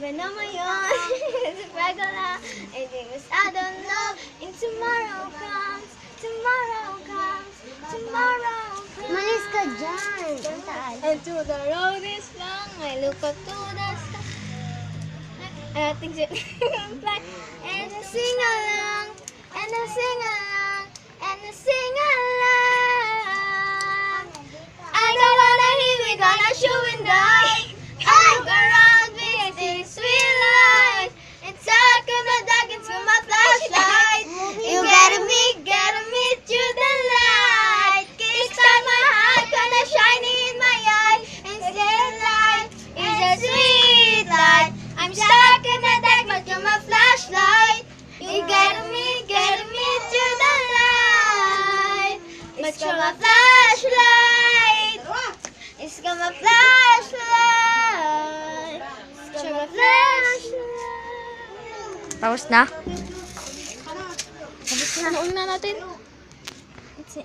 Sabi naman yun. Regular. I don't know. And tomorrow comes. Tomorrow comes. Tomorrow comes. Malis ka dyan. Ang taas. And to the road is long. I look up to the sky. I think it fly. And I sing along. And I sing along. And I sing along. I got on a hill. We gonna shoot and die. I look around me. It's sweet life. It's dark in the dark. It's with my flashlight. You gotta meet through the light. Kickstart my heart, gonna shine in my eye. And say light is a sweet light. I'm stuck in the dark, but you're my flashlight. You gotta meet through the light. But you're my flashlight. It's got my flashlight. It's got my flashlight. Tapos na? Tapos na. Una natin. It's